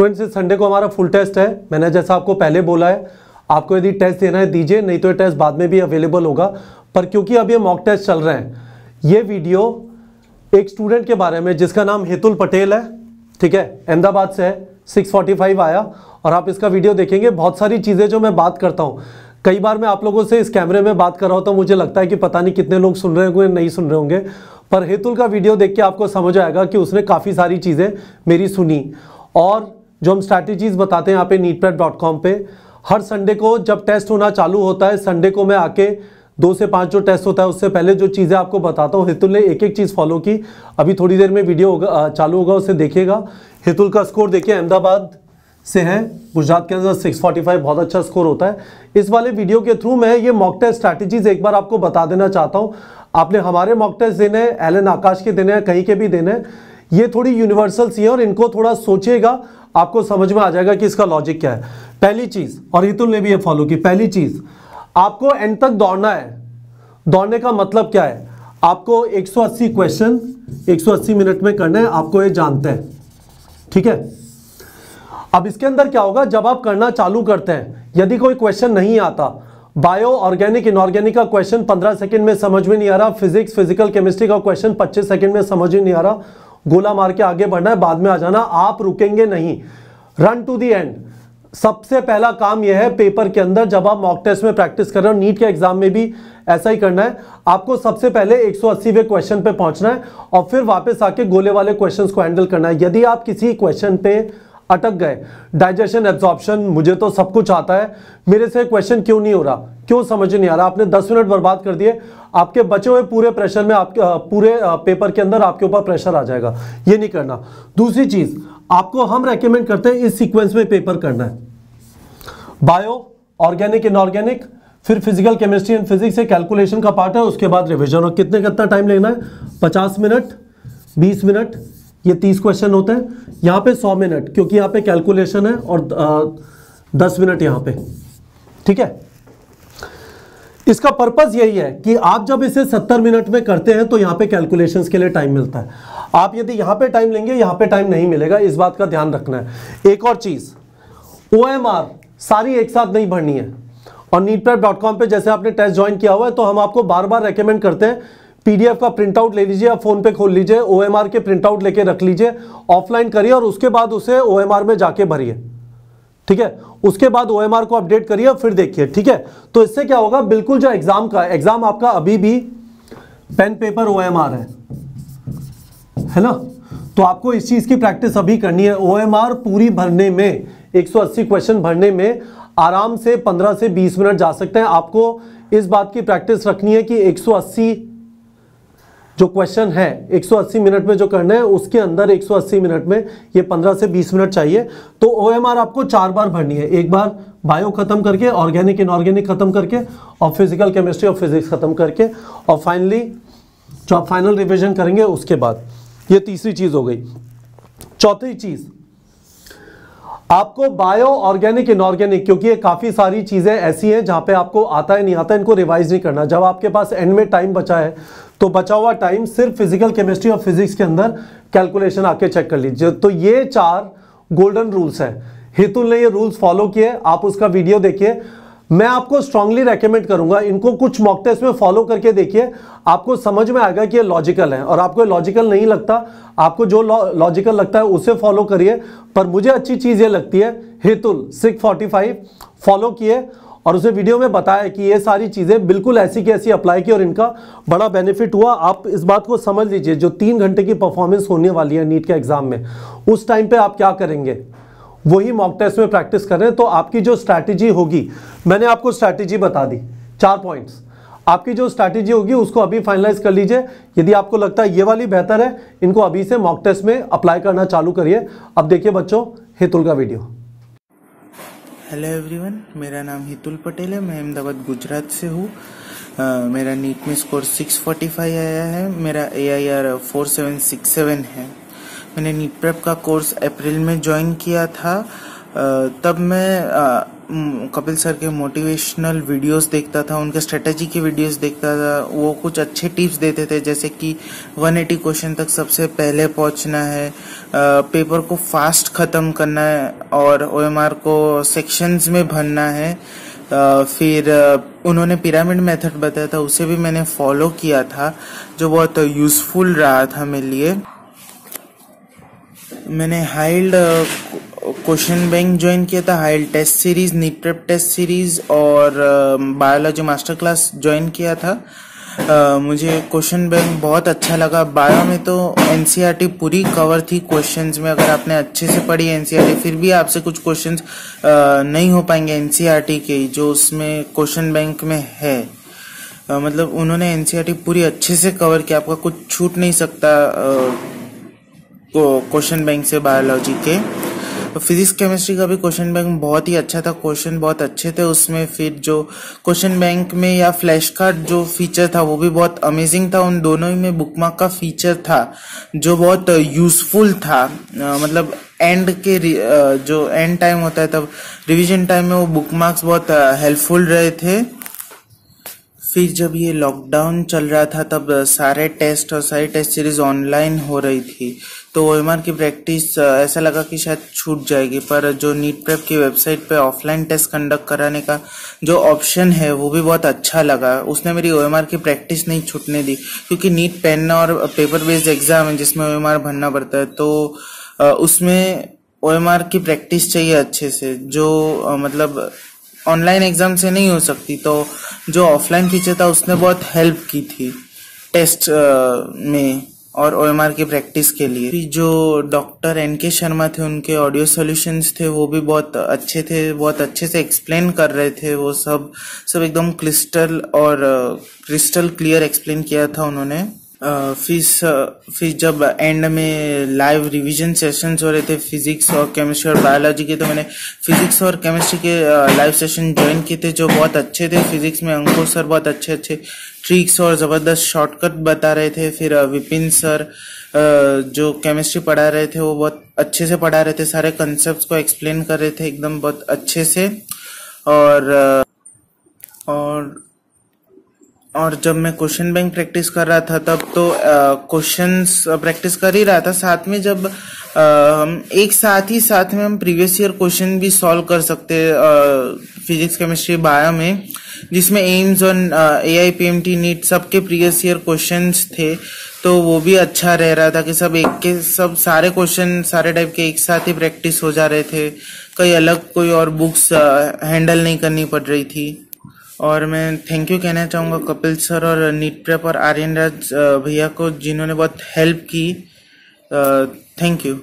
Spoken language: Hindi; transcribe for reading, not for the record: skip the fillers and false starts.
स्टूडेंट्स, इस संडे को हमारा फुल टेस्ट है। मैंने जैसा आपको पहले बोला है, आपको यदि टेस्ट देना है दीजिए, नहीं तो ये टेस्ट बाद में भी अवेलेबल होगा। पर क्योंकि अब ये मॉक टेस्ट चल रहे हैं, ये वीडियो एक स्टूडेंट के बारे में जिसका नाम हितुल पटेल है, ठीक है, अहमदाबाद से है, 645 आया और आप इसका वीडियो देखेंगे। बहुत सारी चीज़ें जो मैं बात करता हूँ, कई बार मैं आप लोगों से इस कैमरे में बात कर रहा होता हूँ, मुझे लगता है कि पता नहीं कितने लोग सुन रहे होंगे, नहीं सुन रहे होंगे, पर हितुल का वीडियो देख के आपको समझ आएगा कि उसने काफ़ी सारी चीज़ें मेरी सुनी। और जो हम स्ट्रैटेजीज बताते हैं यहाँ पे neetprep.com पे, हर संडे को जब टेस्ट होना चालू होता है, संडे को मैं आके 2 से 5 जो टेस्ट होता है उससे पहले जो चीज़ें आपको बताता हूँ। हितुल ने एक एक चीज़ फॉलो की। अभी थोड़ी देर में वीडियो चालू होगा, उसे देखिएगा। हितुल का स्कोर देखिए, अहमदाबाद से है, गुजरात के अंदर 645 बहुत अच्छा स्कोर होता है। इस वाले वीडियो के थ्रू मैं ये मॉक टेस्ट स्ट्रैटेजीज एक बार आपको बता देना चाहता हूँ। आपने हमारे मॉक टेस्ट देने हैं, एलन आकाश के देने हैं, कहीं के भी देने हैं, ये थोड़ी यूनिवर्सल सी है और इनको थोड़ा सोचिएगा, आपको समझ में आ जाएगा कि इसका लॉजिक क्या है। पहली चीज, और हितुल ने भी ये फॉलो की, पहली चीज, आपको एंड तक दौड़ना है। दौड़ने का मतलब क्या है? आपको 180 क्वेश्चन 180 मिनट में करना है, आपको ये जानते हैं, ठीक है। अब इसके अंदर क्या होगा, जब आप करना चालू करते हैं, यदि कोई क्वेश्चन नहीं आता, बायो, ऑर्गेनिक, इनऑर्गेनिक का क्वेश्चन 15 सेकंड में समझ में नहीं आ रहा, फिजिक्स, फिजिकल केमिस्ट्री का क्वेश्चन 25 सेकंड में समझ में नहीं आ रहा, गोला मार के आगे बढ़ना है, बाद में आ जाना, आप रुकेंगे नहीं, रन टू द एंड। सबसे पहला काम यह है पेपर के अंदर, जब आप मॉक टेस्ट में प्रैक्टिस कर रहे हो, नीट के एग्जाम में भी ऐसा ही करना है। आपको सबसे पहले 180वें क्वेश्चन पे पहुंचना है और फिर वापस आके गोले वाले क्वेश्चंस को हैंडल करना है। यदि आप किसी क्वेश्चन पे अटक गए, डाइजेशन, एब्जॉर्प्शन, मुझे तो सब कुछ आता है, मेरे से क्वेश्चन क्यों नहीं हो रहा, क्यों समझ नहीं आ रहा, आपने 10 मिनट बर्बाद कर दिए, आपके बचे हुए पूरे प्रेशर में, आपके पूरे पेपर के अंदर आपके ऊपर प्रेशर आ जाएगा। ये नहीं करना। दूसरी चीज, आपको हम रेकमेंड करते हैं इस सीक्वेंस में पेपर करना है। बायो, ऑर्गेनिक, इनऑर्गेनिक, फिर फिजिकल केमिस्ट्री एंड फिजिक्स से कैलकुलेशन का पार्ट है, उसके बाद रिविजन। और कितना टाइम लेना है? 50 मिनट, 20 मिनट, ये 30 क्वेश्चन होते हैं। यहाँ पे 100 मिनट, क्योंकि यहाँ पे कैलकुलेशन है, और 10 मिनट यहाँ पे, ठीक है। इसका पर्पस यही है कि आप जब इसे 70 मिनट में करते हैं तो यहाँ पे कैलकुलेशंस के लिए टाइम मिलता है। आप यदि यहाँ पे टाइम लेंगे, यहाँ पे टाइम नहीं मिलेगा, इस बात का ध्यान रखना है। एक और चीज, OMR सारी एक साथ नहीं भरनी है। और neetprep.com पे जैसे आपने टेस्ट ज्वाइन किया हुआ है, तो हम आपको बार बार रेकमेंड करते हैं, PDF का प्रिंट आउट ले लीजिए, आप फोन पे खोल लीजिए, OMR के प्रिंट आउट लेके रख लीजिए, ऑफलाइन करिए और उसके बाद उसे OMR में जाके भरिए, ठीक है। उसके बाद OMR को अपडेट करिए, फिर देखिए, ठीक है। तो इससे क्या होगा, बिल्कुल जो एग्जाम आपका अभी भी पेन पेपर OMR है ना, तो आपको इस चीज की प्रैक्टिस अभी करनी है। OMR पूरी भरने में, 180 क्वेश्चन भरने में आराम से 15 से 20 मिनट जा सकते हैं। आपको इस बात की प्रैक्टिस रखनी है कि 180 जो क्वेश्चन है, 180 मिनट में जो करना है, उसके अंदर 180 मिनट में ये 15 से 20 मिनट चाहिए। तो OMR आपको 4 बार भरनी है, एक बार बायो खत्म करके, ऑर्गेनिक, इनऑर्गेनिक खत्म करके, और फिजिकल केमिस्ट्री और फिजिक्स खत्म करके, और फाइनली जो आप फाइनल रिवीजन करेंगे उसके बाद। ये तीसरी चीज हो गई। चौथी चीज, आपको बायो, ऑर्गेनिक, इनऑर्गेनिक, क्योंकि ये काफी सारी चीजें ऐसी हैं जहां पे आपको आता है नहीं आता, इनको रिवाइज नहीं करना। जब आपके पास एंड में टाइम बचा है, तो बचा हुआ टाइम सिर्फ फिजिकल केमिस्ट्री और फिजिक्स के अंदर कैलकुलेशन आके चेक कर लीजिए। तो ये 4 गोल्डन रूल्स हैं। हितुल ने ये रूल्स फॉलो किए, आप उसका वीडियो देखिए। मैं आपको स्ट्रांगली रेकमेंड करूंगा, इनको कुछ मॉक टेस्ट में फॉलो करके देखिए, आपको समझ में आएगा कि ये लॉजिकल है। और आपको लॉजिकल नहीं लगता, आपको जो लॉजिकल लगता है उसे फॉलो करिए। पर मुझे अच्छी चीज ये लगती है, हितुल 645 फॉलो किए और उसे वीडियो में बताया कि ये सारी चीजें बिल्कुल ऐसी की ऐसी अप्लाई की और इनका बड़ा बेनिफिट हुआ। आप इस बात को समझ लीजिए, जो 3 घंटे की परफॉर्मेंस होने वाली है नीट के एग्जाम में, उस टाइम पे आप क्या करेंगे, वही मॉक टेस्ट में प्रैक्टिस कर रहे हैं। तो आपकी जो स्ट्रैटेजी होगी, मैंने आपको स्ट्रैटेजी बता दी, 4 पॉइंट्स। आपकी जो स्ट्रैटेजी होगी उसको अभी फाइनलाइज कर लीजिए। यदि आपको लगता है ये वाली बेहतर है, इनको अभी से मॉक टेस्ट में अप्लाई करना चालू करिए। अब देखिए बच्चों, हितुल का वीडियो। हेलो एवरीवन, मेरा नाम हितुल पटेल है, मैं अहमदाबाद गुजरात से हूँ। मेरा नीट में स्कोर 645 आया है, मेरा AIR 4767 है। मैंने नीट प्रेप का कोर्स अप्रैल में ज्वाइन किया था। तब मैं कपिल सर के मोटिवेशनल वीडियोस देखता था, उनके स्ट्रेटेजी के वीडियोस देखता था। वो कुछ अच्छे टिप्स देते थे, जैसे कि 180 क्वेश्चन तक सबसे पहले पहुंचना है, पेपर को फास्ट ख़त्म करना है और ओएमआर को सेक्शंस में भरना है। फिर उन्होंने पिरामिड मेथड बताया था, उसे भी मैंने फॉलो किया था, जो बहुत यूज़फुल रहा था मेरे लिए। मैंने हाइल्ड क्वेश्चन बैंक ज्वाइन किया था, हाइल्ड test series, NEET prep test series और बायोलॉजी मास्टर क्लास ज्वाइन किया था। मुझे क्वेश्चन बैंक बहुत अच्छा लगा। बायो में तो एनसीईआरटी पूरी कवर थी क्वेश्चंस में। अगर आपने अच्छे से पढ़ी एनसीईआरटी, फिर भी आपसे कुछ क्वेश्चंस नहीं हो पाएंगे एनसीईआरटी के, जो उसमें क्वेश्चन बैंक में है। मतलब उन्होंने एनसीईआरटी पूरी अच्छे से कवर किया, आपका कुछ छूट नहीं सकता क्वेश्चन बैंक से बायोलॉजी के। फिजिक्स केमिस्ट्री का भी क्वेश्चन बैंक बहुत ही अच्छा था, क्वेश्चन बहुत अच्छे थे उसमें। फिर जो क्वेश्चन बैंक में या फ्लैश कार्ड जो फीचर था वो भी बहुत अमेजिंग था। उन दोनों ही में बुकमार्क का फीचर था जो बहुत यूजफुल था। मतलब एंड के जो एंड टाइम होता है तब रिवीजन टाइम में वो बुकमार्क्स बहुत हेल्पफुल रहे थे। फिर जब ये लॉकडाउन चल रहा था तब सारे टेस्ट और सारी टेस्ट सीरीज ऑनलाइन हो रही थी, तो ओएमआर की प्रैक्टिस ऐसा लगा कि शायद छूट जाएगी। पर जो नीट प्रेप की वेबसाइट पे ऑफलाइन टेस्ट कंडक्ट कराने का जो ऑप्शन है वो भी बहुत अच्छा लगा। उसने मेरी ओएमआर की प्रैक्टिस नहीं छूटने दी, क्योंकि नीट पेन और पेपर बेस्ड एग्जाम है जिसमें ओएमआर भरना पड़ता है, तो उसमें ओएमआर की प्रैक्टिस चाहिए अच्छे से, जो मतलब ऑनलाइन एग्जाम से नहीं हो सकती। तो जो ऑफलाइन फीचर था उसने बहुत हेल्प की थी टेस्ट में और ओएमआर की प्रैक्टिस के लिए। जो डॉक्टर एनके शर्मा थे, उनके ऑडियो सॉल्यूशंस थे वो भी बहुत अच्छे थे, बहुत अच्छे से एक्सप्लेन कर रहे थे। वो सब एकदम क्रिस्टल क्लियर एक्सप्लेन किया था उन्होंने। फिर जब एंड में लाइव रिवीजन सेशंस हो रहे थे फिजिक्स और केमिस्ट्री और बायोलॉजी के, तो मैंने फिजिक्स और केमिस्ट्री के लाइव सेशन ज्वाइन किए थे जो बहुत अच्छे थे। फिजिक्स में अंकुर सर बहुत अच्छे ट्रिक्स और ज़बरदस्त शॉर्टकट बता रहे थे। फिर विपिन सर जो केमिस्ट्री पढ़ा रहे थे वो बहुत अच्छे से पढ़ा रहे थे, सारे कंसेप्ट को एक्सप्लेन कर रहे थे एकदम बहुत अच्छे से। और जब मैं क्वेश्चन बैंक प्रैक्टिस कर रहा था तब तो क्वेश्चंस प्रैक्टिस कर ही रहा था, साथ में जब हम एक साथ में हम प्रीवियस ईयर क्वेश्चन भी सॉल्व कर सकते फिजिक्स केमिस्ट्री बायो में, जिसमें एम्स और AIPMT नीट सबके प्रीवियस ईयर क्वेश्चंस थे। तो वो भी अच्छा रह रहा था कि सब सारे क्वेश्चन सारे टाइप के एक साथ ही प्रैक्टिस हो जा रहे थे, कोई अलग कोई और बुक्स हैंडल नहीं करनी पड़ रही थी। और मैं थैंक यू कहना चाहूँगा कपिल सर और नीट प्रेप और आर्यन राज भैया को, जिन्होंने बहुत हेल्प की। Thank you.